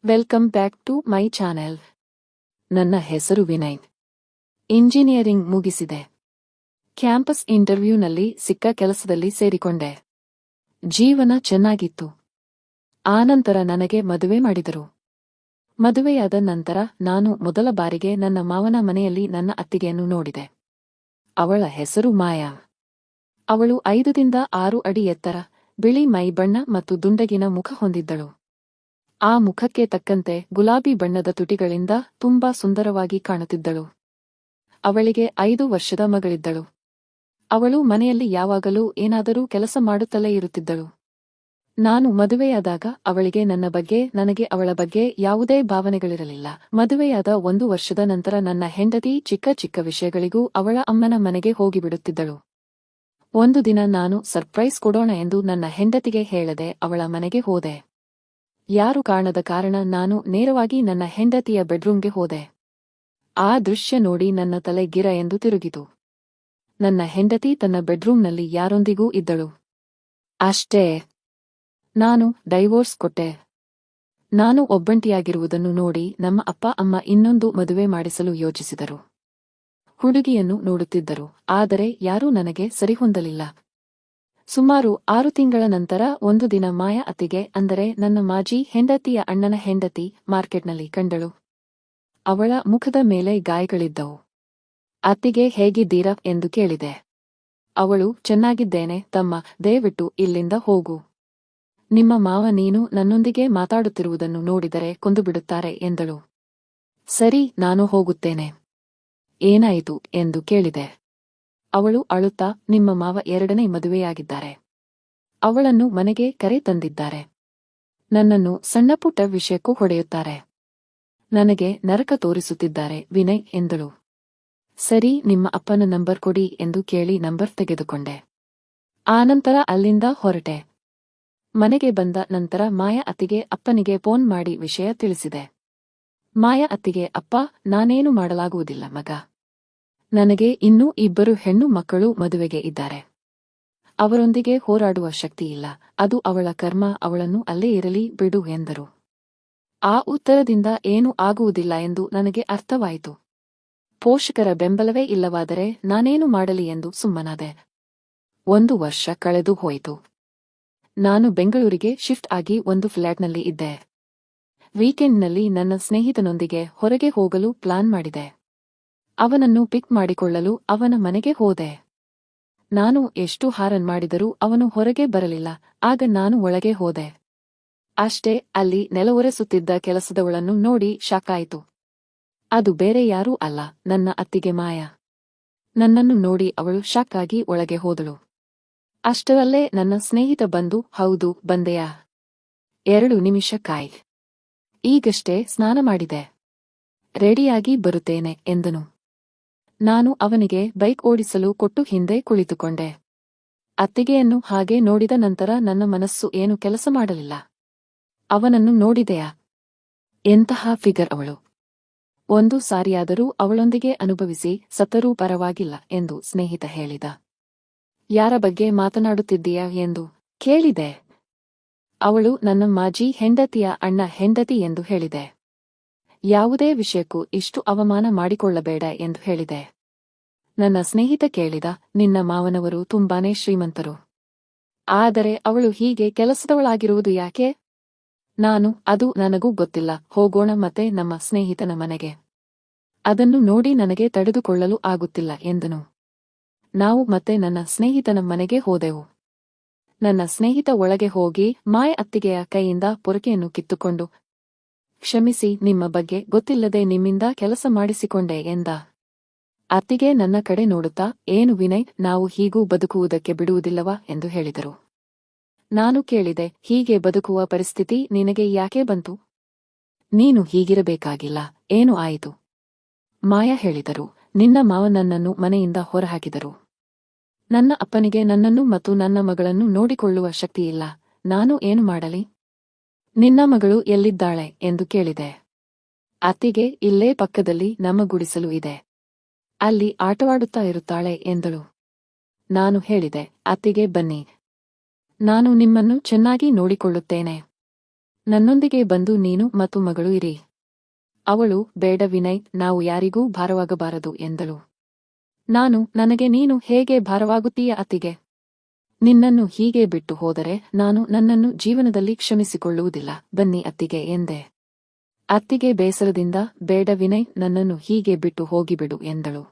Welcome back to my channel. ನನ್ನ ಹೆಸರು Vinay. Engineering ಮುಗಿಸಿದೆ. ಕ್ಯಾಂಪಸ್ ಇಂಟರ್ವ್ಯೂನಲ್ಲಿ ಸಿಕ್ಕ ಕೆಲಸದಲ್ಲಿ ಸೇರಿಕೊಂಡೆ. ಜೀವನ ಚೆನ್ನಾಗಿತ್ತು. ಆನಂತರ ನನಗೆ ಮದುವೆ ಮಾಡಿದರು. ಮದುವೆಯಾದ ನಂತರ ನಾನು ಮೊದಲ ಬಾರಿಗೆ ನನ್ನ ಮಾವನ ಮನೆಯಲ್ಲಿ ನನ್ನ ಅತ್ತಿಗೆಯನ್ನು ನೋಡಿದೆ. ಅವಳ ಹೆಸರು ಮಾಯಾ. ಅವಳು 5 ರಿಂದ 6 ಅಡಿ ಎತ್ತರ, ಬಿಳಿ ಮೈ ಬಣ್ಣ ಮತ್ತು ದುಂಡಗಿನ ಮುಖ ಹೊಂದಿದ್ದಳು. ಆ ಮುಖಕ್ಕೆ ತಕ್ಕಂತೆ ಗುಲಾಬಿ ಬಣ್ಣದ ತುಟಿಗಳಿಂದ ತುಂಬಾ ಸುಂದರವಾಗಿ ಕಾಣುತ್ತಿದ್ದಳು. ಅವಳಿಗೆ 5 ವರ್ಷದ ಮಗಳಿದ್ದಳು. ಅವಳು ಮನೆಯಲ್ಲಿ ಯಾವಾಗಲೂ ಏನಾದರೂ ಕೆಲಸ ಮಾಡುತ್ತಲೇ ಇರುತ್ತಿದ್ದಳು. ನಾನು ಮದುವೆಯಾದಾಗ ಅವಳಿಗೆ ನನ್ನ ಬಗ್ಗೆ, ನನಗೆ ಅವಳ ಬಗ್ಗೆ ಯಾವುದೇ ಭಾವನೆಗಳಿರಲಿಲ್ಲ. ಮದುವೆಯಾದ 1 ವರ್ಷದ ನಂತರ ನನ್ನ ಹೆಂಡತಿ ಚಿಕ್ಕ ಚಿಕ್ಕ ವಿಷಯಗಳಿಗೂ ಅವಳ ಅಮ್ಮನ ಮನೆಗೆ ಹೋಗಿಬಿಡುತ್ತಿದ್ದಳು. ಒಂದು ದಿನ ನಾನು ಸರ್ಪ್ರೈಸ್ ಕೊಡೋಣ ಎಂದು ನನ್ನ ಹೆಂಡತಿಗೆ ಹೇಳದೆ ಅವಳ ಮನೆಗೆ ಹೋದೆ. ಯಾರು ಕಾಣದ ಕಾರಣ ನಾನು ನೇರವಾಗಿ ನನ್ನ ಹೆಂಡತಿಯ ಬೆಡ್ರೂಮ್ಗೆ ಹೋದೆ. ಆ ದೃಶ್ಯ ನೋಡಿ ನನ್ನ ತಲೆ ಗಿರ ಎಂದು ತಿರುಗಿತು. ನನ್ನ ಹೆಂಡತಿ ತನ್ನ ಬೆಡ್ರೂಮ್ನಲ್ಲಿ ಯಾರೊಂದಿಗೂ ಇದ್ದಳು. ಅಷ್ಟೇ. ನಾನು ಡೈವೋರ್ಸ್ ಕೊಟ್ಟೆ. ನಾನು ಒಬ್ಬಂಟಿಯಾಗಿರುವುದನ್ನು ನೋಡಿ ನಮ್ಮ ಅಪ್ಪ ಅಮ್ಮ ಇನ್ನೊಂದು ಮದುವೆ ಮಾಡಿಸಲು ಯೋಚಿಸಿದರು. ಹುಡುಗಿಯನ್ನು ನೋಡುತ್ತಿದ್ದರು, ಆದರೆ ಯಾರೂ ನನಗೆ ಸರಿಹೊಂದಲಿಲ್ಲ. ಸುಮಾರು 6 ತಿಂಗಳ ನಂತರ ಒಂದು ದಿನ ಮಾಯಾ ಅತ್ತಿಗೆ, ಅಂದರೆ ನನ್ನ ಮಾಜಿ ಹೆಂಡತಿಯ ಅಣ್ಣನ ಹೆಂಡತಿ, ಮಾರ್ಕೆಟ್ನಲ್ಲಿ ಕಂಡಳು. ಅವಳ ಮುಖದ ಮೇಲೆ ಗಾಯಗಳಿದ್ದವು. ಅತ್ತಿಗೆ, ಹೇಗಿದ್ದೀರಾ ಎಂದು ಕೇಳಿದೆ. ಅವಳು, ಚೆನ್ನಾಗಿದ್ದೇನೆ ತಮ್ಮ, ದಯವಿಟ್ಟು ಇಲ್ಲಿಂದ ಹೋಗು. ನಿಮ್ಮ ಮಾವ ನೀನು ನನ್ನೊಂದಿಗೆ ಮಾತಾಡುತ್ತಿರುವುದನ್ನು ನೋಡಿದರೆ ಕೊಂದುಬಿಡುತ್ತಾರೆ ಎಂದಳು. ಸರಿ, ನಾನು ಹೋಗುತ್ತೇನೆ. ಏನಾಯಿತು ಎಂದು ಕೇಳಿದೆ. ಅವಳು ಅಳುತ್ತಾ, ನಿಮ್ಮ ಮಾವ 2ನೇ ಮದುವೆಯಾಗಿದ್ದಾರೆ. ಅವಳನ್ನು ಮನೆಗೆ ಕರೆ ತಂದಿದ್ದಾರೆ. ನನ್ನನ್ನು ಸಣ್ಣಪುಟ್ಟ ವಿಷಯಕ್ಕೂ ಹೊಡೆಯುತ್ತಾರೆ. ನನಗೆ ನರಕ ತೋರಿಸುತ್ತಿದ್ದಾರೆ ವಿನಯ್ ಎಂದಳು. ಸರಿ, ನಿಮ್ಮ ಅಪ್ಪನ ನಂಬರ್ ಕೊಡಿ ಎಂದು ಕೇಳಿ ನಂಬರ್ ತೆಗೆದುಕೊಂಡೆ. ಆನಂತರ ಅಲ್ಲಿಂದ ಹೊರಟೆ. ಮನೆಗೆ ಬಂದ ನಂತರ ಮಾಯಾ ಅತ್ತಿಗೆ ಅಪ್ಪನಿಗೆ ಫೋನ್ ಮಾಡಿ ವಿಷಯ ತಿಳಿಸಿದೆ. ಮಾಯಾ ಅತ್ತಿಗೆ, ಅಪ್ಪ, ನಾನೇನು ಮಾಡಲಾಗುವುದಿಲ್ಲ ಮಗ. ನನಗೆ ಇನ್ನೂ 2 ಹೆಣ್ಣು ಮಕ್ಕಳು ಮದುವೆಗೆ ಇದ್ದಾರೆ. ಅವರೊಂದಿಗೆ ಹೋರಾಡುವ ಶಕ್ತಿಯಿಲ್ಲ. ಅದು ಅವಳ ಕರ್ಮ, ಅವಳನ್ನು ಅಲ್ಲೇ ಇರಲಿ ಬಿಡು ಎಂದರು. ಆ ಉತ್ತರದಿಂದ ಏನೂ ಆಗುವುದಿಲ್ಲ ಎಂದು ನನಗೆ ಅರ್ಥವಾಯಿತು. ಪೋಷಕರ ಬೆಂಬಲವೇ ಇಲ್ಲವಾದರೆ ನಾನೇನು ಮಾಡಲಿ ಎಂದು ಸುಮ್ಮನಾದೆ. 1 ವರ್ಷ ಕಳೆದು ಹೋಯಿತು. ನಾನು ಬೆಂಗಳೂರಿಗೆ ಶಿಫ್ಟ್ ಆಗಿ ಒಂದು ಫ್ಲ್ಯಾಟ್ನಲ್ಲಿ ಇದ್ದೆ. ವೀಕೆಂಡ್ನಲ್ಲಿ ನನ್ನ ಸ್ನೇಹಿತನೊಂದಿಗೆ ಹೊರಗೆ ಹೋಗಲು ಪ್ಲಾನ್ ಮಾಡಿದೆ. ಅವನನ್ನು ಪಿಕ್ ಮಾಡಿಕೊಳ್ಳಲು ಅವನ ಮನೆಗೆ ಹೋದೆ. ನಾನು ಎಷ್ಟು ಹಾರನ್ ಮಾಡಿದರೂ ಅವನು ಹೊರಗೆ ಬರಲಿಲ್ಲ. ಆಗ ನಾನು ಒಳಗೆ ಹೋದೆ. ಅಷ್ಟೇ, ಅಲ್ಲಿ ನೆಲವೊರೆಸುತ್ತಿದ್ದ ಕೆಲಸದವಳನ್ನು ನೋಡಿ ಶಾಕಾಯಿತು. ಅದು ಬೇರೆ ಯಾರೂ ಅಲ್ಲ, ನನ್ನ ಅತ್ತಿಗೆ ಮಾಯಾ. ನನ್ನನ್ನು ನೋಡಿ ಅವಳು ಶಾಕ್ ಆಗಿ ಒಳಗೆ ಹೋದಳು. ಅಷ್ಟರಲ್ಲೇ ನನ್ನ ಸ್ನೇಹಿತ ಬಂದು, ಹೌದು, ಬಂದೆಯಾ? 2 ನಿಮಿಷ ಕಾಯ್. ಈಗಷ್ಟೇ ಸ್ನಾನ ಮಾಡಿದೆ. ರೆಡಿಯಾಗಿ ಬರುತ್ತೇನೆ ಎಂದನು. ನಾನು ಅವನಿಗೆ ಬೈಕ್ ಓಡಿಸಲು ಕೊಟ್ಟು ಹಿಂದೆ ಕುಳಿತುಕೊಂಡೆ. ಅತ್ತಿಗೆಯನ್ನು ಹಾಗೆ ನೋಡಿದ ನಂತರ ನನ್ನ ಮನಸ್ಸು ಏನು ಕೆಲಸ ಮಾಡಲಿಲ್ಲ. ಅವನನ್ನು ನೋಡಿದೆಯಾ? ಎಂತಹ ಫಿಗರ್ ಅವಳು. 1 ಸಾರಿಯಾದರೂ ಅವಳೊಂದಿಗೆ ಅನುಭವಿಸಿ ಸತ್ತರೂ ಪರವಾಗಿಲ್ಲ ಎಂದು ಸ್ನೇಹಿತ ಹೇಳಿದ. ಯಾರ ಬಗ್ಗೆ ಮಾತನಾಡುತ್ತಿದ್ದೀಯಾ ಎಂದು ಕೇಳಿದೆ. ಅವಳು ನನ್ನ ಮಾಜಿ ಹೆಂಡತಿಯ ಅಣ್ಣ ಹೆಂಡತಿ ಎಂದು ಹೇಳಿದೆ. ಯಾವುದೇ ವಿಷಯಕ್ಕೂ ಇಷ್ಟು ಅವಮಾನ ಮಾಡಿಕೊಳ್ಳಬೇಡ ಎಂದು ಹೇಳಿದೆ. ನನ್ನ ಸ್ನೇಹಿತ ಕೇಳಿದ, ನಿನ್ನ ಮಾವನವರು ತುಂಬಾನೇ ಶ್ರೀಮಂತರು. ಆದರೆ ಅವಳು ಹೀಗೆ ಕೆಲಸದವಳಾಗಿರುವುದು ಯಾಕೆ? ನಾನು, ಅದು ನನಗೂ ಗೊತ್ತಿಲ್ಲ, ಹೋಗೋಣ ಮತ್ತೆ ನಮ್ಮ ಸ್ನೇಹಿತನ ಮನೆಗೆ. ಅದನ್ನು ನೋಡಿ ನನಗೆ ತಡೆದುಕೊಳ್ಳಲು ಆಗುತ್ತಿಲ್ಲ ಎಂದನು. ನಾವು ಮತ್ತೆ ನನ್ನ ಸ್ನೇಹಿತನ ಮನೆಗೆ ಹೋದೆವು. ನನ್ನ ಸ್ನೇಹಿತ ಒಳಗೆ ಹೋಗಿ ಮಾಯಾ ಅತ್ತಿಗೆಯ ಕೈಯಿಂದ ಪೊರಕೆಯನ್ನು ಕಿತ್ತುಕೊಂಡು, ಕ್ಷಮಿಸಿ, ನಿಮ್ಮ ಬಗ್ಗೆ ಗೊತ್ತಿಲ್ಲದೆ ನಿಮ್ಮಿಂದ ಕೆಲಸ ಮಾಡಿಸಿಕೊಂಡೆ ಎಂದ. ಅತ್ತಿಗೆ ನನ್ನ ಕಡೆ ನೋಡುತ್ತಾ, ಏನು ವಿನಯ್, ನಾವು ಹೀಗೂ ಬದುಕುವುದಕ್ಕೆ ಬಿಡುವುದಿಲ್ಲವಾ ಎಂದು ಹೇಳಿದರು. ನಾನು ಕೇಳಿದೆ, ಹೀಗೆ ಬದುಕುವ ಪರಿಸ್ಥಿತಿ ನಿನಗೆ ಯಾಕೆ ಬಂತು? ನೀನು ಹೀಗಿರಬೇಕಾಗಿಲ್ಲ, ಏನು ಆಯಿತು? ಮಾಯಾ ಹೇಳಿದರು, ನಿನ್ನ ಮಾವ ನನ್ನನ್ನು ಮನೆಯಿಂದ ಹೊರಹಾಕಿದರು. ನನ್ನ ಅಪ್ಪನಿಗೆ ನನ್ನನ್ನು ಮತ್ತು ನನ್ನ ಮಗಳನ್ನು ನೋಡಿಕೊಳ್ಳುವ ಶಕ್ತಿಯಿಲ್ಲ. ನಾನು ಏನು ಮಾಡಲಿ? ನಿನ್ನ ಮಗಳು ಎಲ್ಲಿದ್ದಾಳೆ ಎಂದು ಕೇಳಿದೆ. ಅತ್ತಿಗೆ, ಇಲ್ಲೇ ಪಕ್ಕದಲ್ಲಿ ನಮ್ಮ ಗುಡಿಸಲು ಇದೆ. ಅಲ್ಲಿ ಆಟವಾಡುತ್ತಾ ಇರುತ್ತಾಳೆ ಎಂದಳು. ನಾನು ಹೇಳಿದೆ, ಅತ್ತಿಗೆ ಬನ್ನಿ. ನಾನು ನಿಮ್ಮನ್ನು ಚೆನ್ನಾಗಿ ನೋಡಿಕೊಳ್ಳುತ್ತೇನೆ. ನನ್ನೊಂದಿಗೆ ಬಂದು ನೀನು ಮತ್ತು ಮಗಳು ಇರಿ. ಅವಳು, ಬೇಡ ವಿನಯ್, ನಾವು ಯಾರಿಗೂ ಭಾರವಾಗಬಾರದು ಎಂದಳು. ನನಗೆ ನೀನು ಹೇಗೆ ಭಾರವಾಗುತ್ತೀಯ ಅತ್ತಿಗೆ? ನಿನ್ನನ್ನು ಹೀಗೆ ಬಿಟ್ಟು ಹೋದರೆ ನಾನು ನನ್ನನ್ನು ಜೀವನದಲ್ಲಿ ಕ್ಷಮಿಸಿಕೊಳ್ಳುವುದಿಲ್ಲ, ಬನ್ನಿ ಅತ್ತಿಗೆ ಎಂದೆ. ಅತ್ತಿಗೆ ಬೇಸರದಿಂದ, ಬೇಡ ವಿನಯ್, ನನ್ನನ್ನು ಹೀಗೆ ಬಿಟ್ಟು ಹೋಗಿಬಿಡು ಎಂದಳು.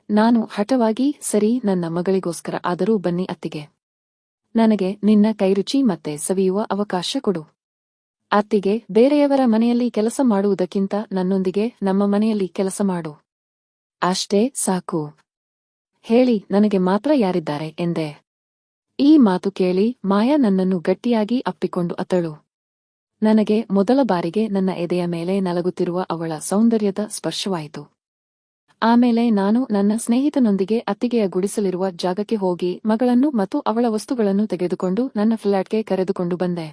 ನಾನು ಹಠವಾಗಿ, ಸರಿ, ನನ್ನ ಮಗಳಿಗೋಸ್ಕರ ಆದರೂ ಬನ್ನಿ ಅತ್ತಿಗೆ. ನನಗೆ ನಿನ್ನ ಕೈರುಚಿ ಮತ್ತೆ ಸವಿಯುವ ಅವಕಾಶ ಕೊಡು. ಅತ್ತಿಗೆ, ಬೇರೆಯವರ ಮನೆಯಲ್ಲಿ ಕೆಲಸ ಮಾಡುವುದಕ್ಕಿಂತ ನನ್ನೊಂದಿಗೆ ನಮ್ಮ ಮನೆಯಲ್ಲಿ ಕೆಲಸ ಮಾಡು. ಅಷ್ಟೇ ಸಾಕು. ಹೇಳಿ, ನನಗೆ ಮಾತ್ರ ಯಾರಿದ್ದಾರೆ ಎಂದೆ. ಈ ಮಾತು ಕೇಳಿ ಮಾಯಾ ನನ್ನನ್ನು ಗಟ್ಟಿಯಾಗಿ ಅಪ್ಪಿಕೊಂಡು ಅತ್ತಳು. ನನಗೆ ಮೊದಲ ಬಾರಿಗೆ ನನ್ನ ಎದೆಯ ಮೇಲೆ ನಲಗುತ್ತಿರುವ ಅವಳ ಸೌಂದರ್ಯದ ಸ್ಪರ್ಶವಾಯಿತು. ಆಮೇಲೆ ನಾನು ನನ್ನ ಸ್ನೇಹಿತನೊಂದಿಗೆ ಅತ್ತಿಗೆಯ ಗುಡಿಸಲಿರುವ ಜಾಗಕ್ಕೆ ಹೋಗಿ ಮಗಳನ್ನು ಮತ್ತು ಅವಳ ವಸ್ತುಗಳನ್ನು ತೆಗೆದುಕೊಂಡು ನನ್ನ ಫ್ಲ್ಯಾಟ್ಗೆ ಕರೆದುಕೊಂಡು ಬಂದೆ.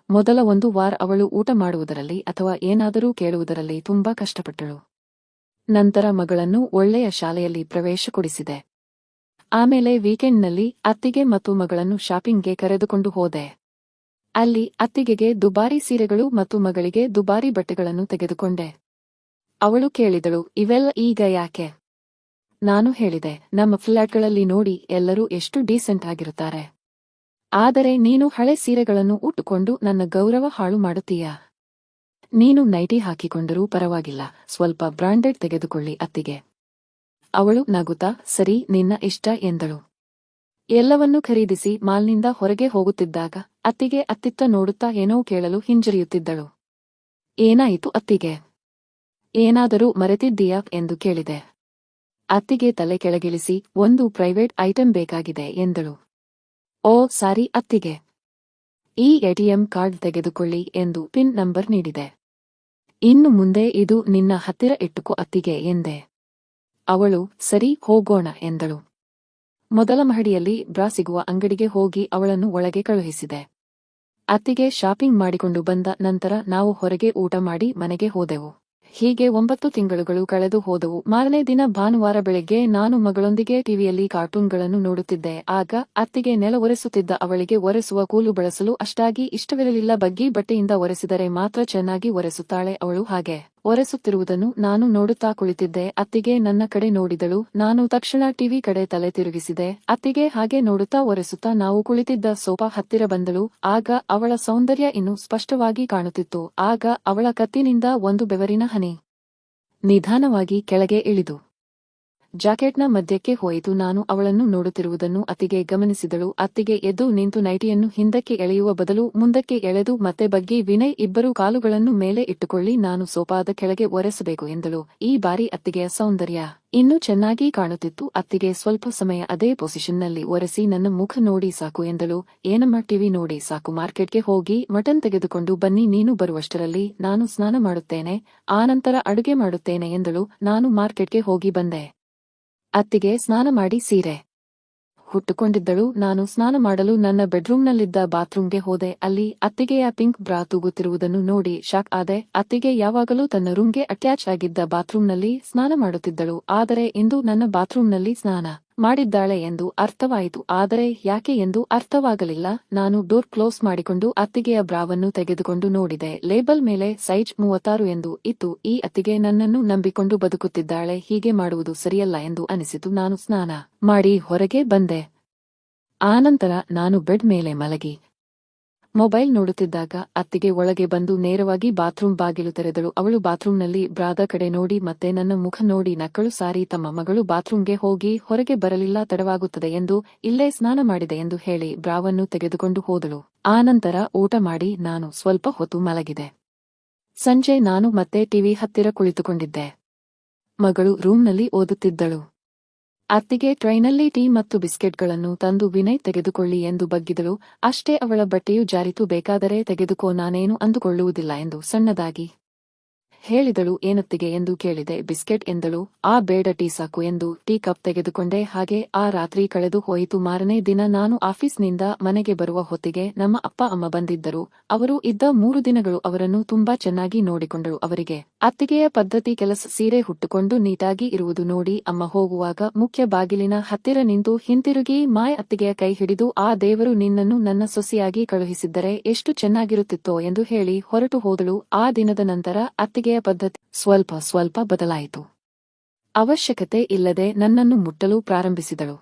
ಮೊದಲ 1 ವಾರ ಅವಳು ಊಟ ಮಾಡುವುದರಲ್ಲಿ ಅಥವಾ ಏನಾದರೂ ಕೇಳುವುದರಲ್ಲಿ ತುಂಬಾ ಕಷ್ಟಪಟ್ಟಳು. ನಂತರ ಮಗಳನ್ನು ಒಳ್ಳೆಯ ಶಾಲೆಯಲ್ಲಿ ಪ್ರವೇಶ ಕೊಡಿಸಿದೆ. ಆಮೇಲೆ ವೀಕೆಂಡ್ನಲ್ಲಿ ಅತ್ತಿಗೆ ಮತ್ತು ಮಗಳನ್ನು ಶಾಪಿಂಗ್ಗೆ ಕರೆದುಕೊಂಡು ಹೋದೆ. ಅಲ್ಲಿ ಅತ್ತಿಗೆಗೆ ದುಬಾರಿ ಸೀರೆಗಳು ಮತ್ತು ಮಗಳಿಗೆ ದುಬಾರಿ ಬಟ್ಟೆಗಳನ್ನು ತೆಗೆದುಕೊಂಡೆ. ಅವಳು ಕೇಳಿದಳು, ಇವೆಲ್ಲ ಈಗ ಯಾಕೆ? ನಾನು ಹೇಳಿದೆ, ನಮ್ಮ ಫ್ಲ್ಯಾಟ್ಗಳಲ್ಲಿ ನೋಡಿ, ಎಲ್ಲರೂ ಎಷ್ಟು ಡೀಸೆಂಟ್ ಆಗಿರುತ್ತಾರೆ. ಆದರೆ ನೀನು ಹಳೆ ಸೀರೆಗಳನ್ನು ಉಟ್ಟುಕೊಂಡು ನನ್ನ ಗೌರವ ಹಾಳು ಮಾಡುತ್ತೀಯಾ? ನೀನು ನೈಟಿ ಹಾಕಿಕೊಂಡರೂ ಪರವಾಗಿಲ್ಲ, ಸ್ವಲ್ಪ ಬ್ರಾಂಡೆಡ್ ತೆಗೆದುಕೊಳ್ಳಿ ಅತ್ತಿಗೆ. ಅವಳು ನಗುತ್ತಾ, ಸರಿ, ನಿನ್ನ ಇಷ್ಟ ಎಂದಳು. ಎಲ್ಲವನ್ನೂ ಖರೀದಿಸಿ ಮಾಲ್ನಿಂದ ಹೊರಗೆ ಹೋಗುತ್ತಿದ್ದಾಗ ಅತ್ತಿಗೆ ಅತ್ತಿತ್ತ ನೋಡುತ್ತಾ ಏನೋ ಕೇಳಲು ಹಿಂಜರಿಯುತ್ತಿದ್ದಳು. ಏನಾಯಿತು ಅತ್ತಿಗೆ? ಏನಾದರೂ ಮರೆತಿದ್ದೀಯಾ ಎಂದು ಕೇಳಿದೆ. ಅತ್ತಿಗೆ ತಲೆ ಕೆಳಗಿಳಿಸಿ, ಒಂದು ಪ್ರೈವೇಟ್ ಐಟಂ ಬೇಕಾಗಿದೆ ಎಂದಳು. ಓ ಸಾರಿ ಅತ್ತಿಗೆ. ಈ ಎಟಿಎಂ ಕಾರ್ಡ್ ತೆಗೆದುಕೊಳ್ಳಿ ಎಂದು ಪಿನ್ ನಂಬರ್ ನೀಡಿದೆ. ಇನ್ನು ಮುಂದೆ ಇದು ನಿನ್ನ ಹತ್ತಿರ ಇಟ್ಟುಕೋ ಅತ್ತಿಗೆ ಎಂದೆ. ಅವಳು, ಸರಿ, ಹೋಗೋಣ ಎಂದಳು. ಮೊದಲ ಮಹಡಿಯಲ್ಲಿ ಬ್ರಾ ಸಿಗುವ ಅಂಗಡಿಗೆ ಹೋಗಿ ಅವಳನ್ನು ಒಳಗೆ ಕಳುಹಿಸಿದೆ. ಅತ್ತಿಗೆ ಶಾಪಿಂಗ್ ಮಾಡಿಕೊಂಡು ಬಂದ ನಂತರ ನಾವು ಹೊರಗೆ ಊಟ ಮಾಡಿ ಮನೆಗೆ ಹೋದೆವು. ಹೀಗೆ 9 ತಿಂಗಳುಗಳು ಕಳೆದು ಹೋದವು. ಮಾರನೇ ದಿನ ಭಾನುವಾರ ಬೆಳಗ್ಗೆ ನಾನು ಮಗಳೊಂದಿಗೆ ಟಿವಿಯಲ್ಲಿ ಕಾರ್ಟೂನ್ಗಳನ್ನು ನೋಡುತ್ತಿದ್ದೆ. ಆಗ ಅತ್ತಿಗೆ ನೆಲ ಒರೆಸುತ್ತಿದ್ದ ಅವಳಿಗೆ ಒರೆಸುವ ಕೂಲು ಬಳಸಲು ಅಷ್ಟಾಗಿ ಇಷ್ಟವಿರಲಿಲ್ಲ. ಬಗ್ಗಿ ಬಟ್ಟೆಯಿಂದ ಒರೆಸಿದರೆ ಮಾತ್ರ ಚೆನ್ನಾಗಿ ಒರೆಸುತ್ತಾಳೆ ಅವಳು. ಹಾಗೆ ಒರೆಸುತ್ತಿರುವುದನ್ನು ನಾನು ನೋಡುತ್ತಾ ಕುಳಿತಿದ್ದೆ. ಅತ್ತಿಗೆ ನನ್ನ ಕಡೆ ನೋಡಿದಳು. ನಾನು ತಕ್ಷಣ ಟಿವಿ ಕಡೆ ತಲೆ ತಿರುಗಿಸಿದೆ. ಅತ್ತಿಗೆ ಹಾಗೆ ನೋಡುತ್ತಾ ಒರೆಸುತ್ತಾ ನಾವು ಕುಳಿತಿದ್ದ ಸೋಫಾ ಹತ್ತಿರ ಬಂದಳು. ಆಗ ಅವಳ ಸೌಂದರ್ಯ ಇನ್ನೂ ಸ್ಪಷ್ಟವಾಗಿ ಕಾಣುತ್ತಿತ್ತು. ಆಗ ಅವಳ ಕತ್ತಿನಿಂದ ಒಂದು ಬೆವರಿನ ಹನಿ ನಿಧಾನವಾಗಿ ಕೆಳಗೆ ಇಳಿದು ಜಾಕೆಟ್ನ ಮಧ್ಯಕ್ಕೆ ಹೋಯಿತು. ನಾನು ಅವಳನ್ನು ನೋಡುತ್ತಿರುವುದನ್ನು ಅತ್ತಿಗೆ ಗಮನಿಸಿದಳು. ಅತ್ತಿಗೆ ಎದ್ದು ನಿಂತು ನೈಟಿಯನ್ನು ಹಿಂದಕ್ಕೆ ಎಳೆಯುವ ಬದಲು ಮುಂದಕ್ಕೆ ಎಳೆದು ಮತ್ತೆ ಬಗ್ಗಿ, ವಿನಯ್, ಇಬ್ಬರು ಕಾಲುಗಳನ್ನು ಮೇಲೆ ಇಟ್ಟುಕೊಳ್ಳಿ, ನಾನು ಸೋಫಾದ ಕೆಳಗೆ ಒರೆಸಬೇಕು ಎಂದಳು. ಈ ಬಾರಿ ಅತ್ತಿಗೆಯ ಸೌಂದರ್ಯ ಇನ್ನೂ ಚೆನ್ನಾಗಿ ಕಾಣುತ್ತಿತ್ತು. ಅತ್ತಿಗೆ ಸ್ವಲ್ಪ ಸಮಯ ಅದೇ ಪೊಸಿಷನ್ನಲ್ಲಿ ಒರೆಸಿ ನನ್ನ ಮುಖ ನೋಡಿ ಸಾಕು ಎಂದಳು. ಏನಮ್ಮ, ಟಿವಿ ನೋಡಿ ಸಾಕು, ಮಾರ್ಕೆಟ್ಗೆ ಹೋಗಿ ಮಟನ್ ತೆಗೆದುಕೊಂಡು ಬನ್ನಿ, ನೀನು ಬರುವಷ್ಟರಲ್ಲಿ ನಾನು ಸ್ನಾನ ಮಾಡುತ್ತೇನೆ, ಆನಂತರ ಅಡುಗೆ ಮಾಡುತ್ತೇನೆ ಎಂದಳು. ನಾನು ಮಾರ್ಕೆಟ್ಗೆ ಹೋಗಿ ಬಂದೆ. ಅತ್ತಿಗೆ ಸ್ನಾನ ಮಾಡಿ ಸೀರೆ ಹುಟ್ಟುಕೊಂಡಿದ್ದಳು. ನಾನು ಸ್ನಾನ ಮಾಡಲು ನನ್ನ ಬೆಡ್ರೂಮ್ನಲ್ಲಿದ್ದ ಬಾತ್ರೂಮ್ಗೆ ಹೋದೆ. ಅಲ್ಲಿ ಅತ್ತಿಗೆಯ ಪಿಂಕ್ ಬ್ರಾ ತೂಗುತ್ತಿರುವುದನ್ನು ನೋಡಿ ಶಾಕ್ ಆದೆ. ಅತ್ತಿಗೆ ಯಾವಾಗಲೂ ತನ್ನ ರೂಮ್ಗೆ ಅಟ್ಯಾಚ್ ಆಗಿದ್ದ ಬಾತ್ರೂಮ್ನಲ್ಲಿ ಸ್ನಾನ ಮಾಡುತ್ತಿದ್ದಳು. ಆದರೆ ಇಂದು ನನ್ನ ಬಾತ್ರೂಮ್ನಲ್ಲಿ ಸ್ನಾನ ಮಾಡಿದ್ದಾಳೆ ಎಂದು ಅರ್ಥವಾಯಿತು. ಆದರೆ ಯಾಕೆ ಎಂದು ಅರ್ಥವಾಗಲಿಲ್ಲ. ನಾನು ಡೋರ್ ಕ್ಲೋಸ್ ಮಾಡಿಕೊಂಡು ಅತ್ತಿಗೆಯ ಬ್ರಾವನ್ನು ತೆಗೆದುಕೊಂಡು ನೋಡಿದೆ. ಲೇಬಲ್ ಮೇಲೆ ಸೈಜ್ 36 ಎಂದು ಇತ್ತು. ಈ ಅತ್ತಿಗೆ ನನ್ನನ್ನು ನಂಬಿಕೊಂಡು ಬದುಕುತ್ತಿದ್ದಾಳೆ. ಹೀಗೆ ಮಾಡುವುದು ಸರಿಯಲ್ಲ ಎಂದು ಅನಿಸಿತು. ನಾನು ಸ್ನಾನ ಮಾಡಿ ಹೊರಗೆ ಬಂದೆ. ಆನಂತರ ನಾನು ಬೆಡ್ ಮೇಲೆ ಮಲಗಿ ಮೊಬೈಲ್ ನೋಡುತ್ತಿದ್ದಾಗ ಅತ್ತಿಗೆ ಒಳಗೆ ಬಂದು ನೇರವಾಗಿ ಬಾತ್ರೂಮ್ ಬಾಗಿಲು ತೆರೆದಳು. ಅವಳು ಬಾತ್ರೂಮ್ನಲ್ಲಿ ಬ್ರಾದ ಕಡೆ ನೋಡಿ ಮತ್ತೆ ನನ್ನ ಮುಖ ನೋಡಿ ನಕ್ಕಳು. ಸಾರಿ, ತಮ್ಮ ಮಗಳು ಬಾತ್ರೂಮ್ಗೆ ಹೋಗಿ ಹೊರಗೆ ಬರಲಿಲ್ಲ, ತಡವಾಗುತ್ತದೆ ಎಂದು ಇಲ್ಲೇ ಸ್ನಾನ ಮಾಡಿದೆ ಎಂದು ಹೇಳಿ ಬ್ರಾವನ್ನು ತೆಗೆದುಕೊಂಡು ಹೋದಳು. ಆನಂತರ ಊಟ ಮಾಡಿ ನಾನು ಸ್ವಲ್ಪ ಹೊತ್ತು ಮಲಗಿದೆ. ಸಂಜೆ ನಾನು ಮತ್ತೆ ಟಿವಿ ಹತ್ತಿರ ಕುಳಿತುಕೊಂಡಿದ್ದೆ. ಮಗಳು ರೂಮ್ನಲ್ಲಿ ಓದುತ್ತಿದ್ದಳು. ಅತ್ತಿಗೆ ಟ್ರೈನಲ್ಲಿ ಟೀ ಮತ್ತು ಬಿಸ್ಕೆಟ್ಗಳನ್ನು ತಂದು, ವಿನಯ್, ತೆಗೆದುಕೊಳ್ಳಿ ಎಂದು ಬಗ್ಗಿದಳು. ಅಷ್ಟೇ, ಅವಳ ಬಟ್ಟೆಯು ಜಾರಿತು. ಬೇಕಾದರೆ ತೆಗೆದುಕೋ, ನಾನೇನು ಅಂದುಕೊಳ್ಳುವುದಿಲ್ಲ ಎಂದು ಸಣ್ಣದಾಗಿ ಹೇಳಿದಳು. ಏನತ್ತಿಗೆ ಎಂದು ಕೇಳಿದೆ. ಬಿಸ್ಕೆಟ್ ಎಂದಳು. ಬೇಡ, ಟೀ ಸಾಕು ಎಂದು ಟೀ ಕಪ್ ತೆಗೆದುಕೊಂಡೆ. ಹಾಗೆ ಆ ರಾತ್ರಿ ಕಳೆದು ಹೋಯಿತು. ಮಾರನೇ ದಿನ ನಾನು ಆಫೀಸ್ನಿಂದ ಮನೆಗೆ ಬರುವ ಹೊತ್ತಿಗೆ ನಮ್ಮ ಅಪ್ಪ ಅಮ್ಮ ಬಂದಿದ್ದರು. ಅವರು ಇದ್ದ 3 ದಿನಗಳು ಅವರನ್ನು ತುಂಬಾ ಚೆನ್ನಾಗಿ ನೋಡಿಕೊಂಡಳು. ಅವರಿಗೆ ಅತ್ತಿಗೆಯ ಪದ್ಧತಿ ಕೆಲಸ ಸೀರೆ ಹುಟ್ಟುಕೊಂಡು ನೀಟಾಗಿ ಇರುವುದು ನೋಡಿ ಅಮ್ಮ ಹೋಗುವಾಗ ಮುಖ್ಯ ಬಾಗಿಲಿನ ಹತ್ತಿರ ನಿಂತು ಹಿಂತಿರುಗಿ ಮಾಯ್ ಅತ್ತಿಗೆಯ ಕೈ ಹಿಡಿದು ಆ ದೇವರು ನಿನ್ನನ್ನು ನನ್ನ ಸೊಸೆಯಾಗಿ ಕಳುಹಿಸಿದ್ದರೆ ಎಷ್ಟು ಚೆನ್ನಾಗಿರುತ್ತಿತ್ತೋ ಎಂದು ಹೇಳಿ ಹೊರಟು ಹೋದಳು. ಆ ದಿನದ ನಂತರ ಅತ್ತಿಗೆಯ ಪದ್ಧತಿ ಸ್ವಲ್ಪ ಸ್ವಲ್ಪ ಬದಲಾಯಿತು. ಅವಶ್ಯಕತೆ ಇಲ್ಲದೆ ನನ್ನನ್ನು ಮುಟ್ಟಲು ಪ್ರಾರಂಭಿಸಿದಳು.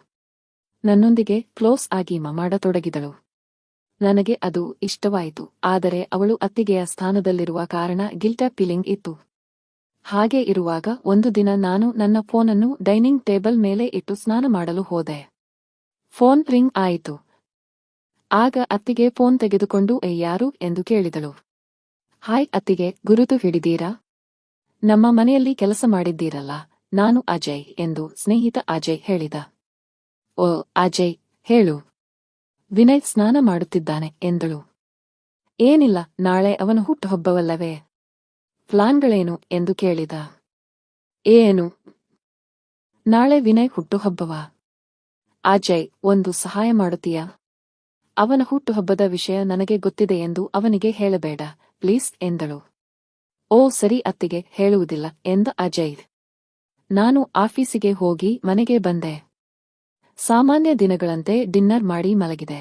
ನನ್ನೊಂದಿಗೆ ಕ್ಲೋಸ್ ಆಗಿ ಮಾಡತೊಡಗಿದಳು. ನನಗೆ ಅದು ಇಷ್ಟವಾಯಿತು. ಆದರೆ ಅವಳು ಅತ್ತಿಗೆಯ ಸ್ಥಾನದಲ್ಲಿರುವ ಕಾರಣ ಗಿಲ್ಟ ಫೀಲಿಂಗ್ ಇತ್ತು. ಹಾಗೆ ಇರುವಾಗ ಒಂದು ದಿನ ನಾನು ನನ್ನ ಫೋನನ್ನು ಡೈನಿಂಗ್ ಟೇಬಲ್ ಮೇಲೆ ಇಟ್ಟು ಸ್ನಾನ ಮಾಡಲು ಹೋದೆ. ಫೋನ್ ರಿಂಗ್ ಆಯಿತು. ಆಗ ಅತ್ತಿಗೆ ಫೋನ್ ತೆಗೆದುಕೊಂಡು ಯಾರು ಎಂದು ಕೇಳಿದಳು. ಹಾಯ್ ಅತ್ತಿಗೆ, ಗುರುತು ಹಿಡಿದೀರಾ? ನಮ್ಮ ಮನೆಯಲ್ಲಿ ಕೆಲಸ ಮಾಡಿದ್ದೀರಲ್ಲ, ನಾನು ಅಜಯ್ ಎಂದು ಸ್ನೇಹಿತ ಅಜಯ್ ಹೇಳಿದ. ಓ ಅಜಯ್, ಹೇಳು. ವಿನಯ್ ಸ್ನಾನ ಮಾಡುತ್ತಿದ್ದಾನೆ ಎಂದಳು. ಏನಿಲ್ಲ, ನಾಳೆ ಅವನ ಹುಟ್ಟುಹಬ್ಬವಲ್ಲವೇ? ಪ್ಲಾನ್ಗಳೇನು ಎಂದು ಕೇಳಿದ. ಏನು? ನಾಳೆ ವಿನಯ್ ಹುಟ್ಟುಹಬ್ಬವಾ? ಅಜಯ್, ಒಂದು ಸಹಾಯ ಮಾಡುತ್ತೀಯಾ? ಅವನ ಹುಟ್ಟುಹಬ್ಬದ ವಿಷಯ ನನಗೆ ಗೊತ್ತಿದೆ ಎಂದು ಅವನಿಗೆ ಹೇಳಬೇಡ ಪ್ಲೀಸ್ ಎಂದಳು. ಓ ಸರಿ ಅತ್ತಿಗೆ, ಹೇಳುವುದಿಲ್ಲ ಎಂದ ಅಜಯ್. ನಾನು ಆಫೀಸಿಗೆ ಹೋಗಿ ಮನೆಗೆ ಬಂದೆ. ಸಾಮಾನ್ಯ ದಿನಗಳಂತೆ ಡಿನ್ನರ್ ಮಾಡಿ ಮಲಗಿದೆ.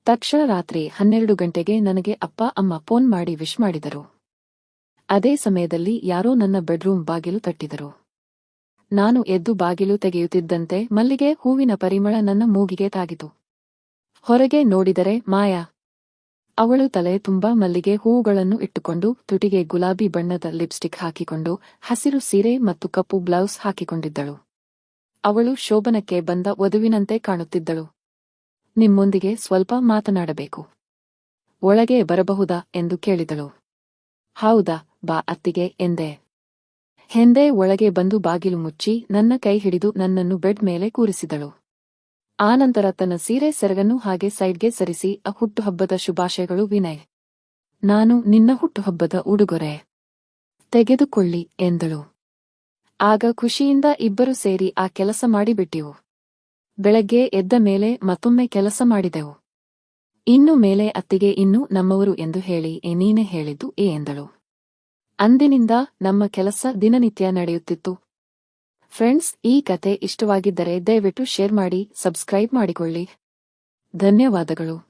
ತಕ್ಷಣ ರಾತ್ರಿ 12 ಗಂಟೆಗೆ ನನಗೆ ಅಪ್ಪ ಅಮ್ಮ ಫೋನ್ ಮಾಡಿ ವಿಶ್ ಮಾಡಿದರು. ಅದೇ ಸಮಯದಲ್ಲಿ ಯಾರೋ ನನ್ನ ಬೆಡ್ರೂಮ್ ಬಾಗಿಲು ತಟ್ಟಿದರು. ನಾನು ಎದ್ದು ಬಾಗಿಲು ತೆಗೆಯುತ್ತಿದ್ದಂತೆ ಮಲ್ಲಿಗೆ ಹೂವಿನ ಪರಿಮಳ ನನ್ನ ಮೂಗಿಗೆ ತಾಗಿತು. ಹೊರಗೆ ನೋಡಿದರೆ ಮಾಯಾ. ಅವಳು ತಲೆ ತುಂಬಾ ಮಲ್ಲಿಗೆ ಹೂವುಗಳನ್ನು ಇಟ್ಟುಕೊಂಡು, ತುಟಿಗೆ ಗುಲಾಬಿ ಬಣ್ಣದ ಲಿಪ್ಸ್ಟಿಕ್ ಹಾಕಿಕೊಂಡು, ಹಸಿರು ಸೀರೆ ಮತ್ತು ಕಪ್ಪು ಬ್ಲೌಸ್ ಹಾಕಿಕೊಂಡಿದ್ದಳು. ಅವಳು ಶೋಭನಕ್ಕೆ ಬಂದ ವಧುವಿನಂತೆ ಕಾಣುತ್ತಿದ್ದಳು. ನಿಮ್ಮೊಂದಿಗೆ ಸ್ವಲ್ಪ ಮಾತನಾಡಬೇಕು. ಒಳಗೆ ಬರಬಹುದಾ ಎಂದು ಕೇಳಿದಳು. ಹೌದಾ, ಬಾ ಅತ್ತಿಗೆ ಎಂದೆ. ಹೆಂದೆ ಒಳಗೆ ಬಂದು ಬಾಗಿಲು ಮುಚ್ಚಿ ನನ್ನ ಕೈ ಹಿಡಿದು ನನ್ನನ್ನು ಬೆಡ್ ಮೇಲೆ ಕೂರಿಸಿದಳು. ಆನಂತರ ತನ್ನ ಸೀರೆ ಸೆರಗನ್ನು ಹಾಗೆ ಸೈಡ್ಗೆ ಸರಿಸಿ ಹುಟ್ಟುಹಬ್ಬದ ಶುಭಾಶಯಗಳು ವಿನಯ್. ನಾನು ನಿನ್ನ ಹುಟ್ಟುಹಬ್ಬದ ಉಡುಗೊರೆ ತೆಗೆದುಕೊಳ್ಳಿ ಎಂದಳು. ಆಗ ಖುಷಿಯಿಂದ ಇಬ್ಬರು ಸೇರಿ ಆ ಕೆಲಸ ಮಾಡಿಬಿಟ್ಟೆವು. ಬೆಳಗ್ಗೆ ಎದ್ದ ಮೇಲೆ ಮತ್ತೊಮ್ಮೆ ಕೆಲಸ ಮಾಡಿದೆವು. ಇನ್ನು ಮೇಲೆ ಅತ್ತಿಗೆ ಇನ್ನು ನಮ್ಮವರು ಎಂದು ಹೇಳಿ ನೀನೇ ಹೇಳಿದ್ದು ಎಂದಳು. ಅಂದಿನಿಂದ ನಮ್ಮ ಕೆಲಸ ದಿನನಿತ್ಯ ನಡೆಯುತ್ತಿತ್ತು. ಫ್ರೆಂಡ್ಸ್, ಈ ಕತೆ ಇಷ್ಟವಾಗಿದ್ದರೆ ದಯವಿಟ್ಟು ಶೇರ್ ಮಾಡಿ, ಸಬ್ಸ್ಕ್ರೈಬ್ ಮಾಡಿಕೊಳ್ಳಿ. ಧನ್ಯವಾದಗಳು.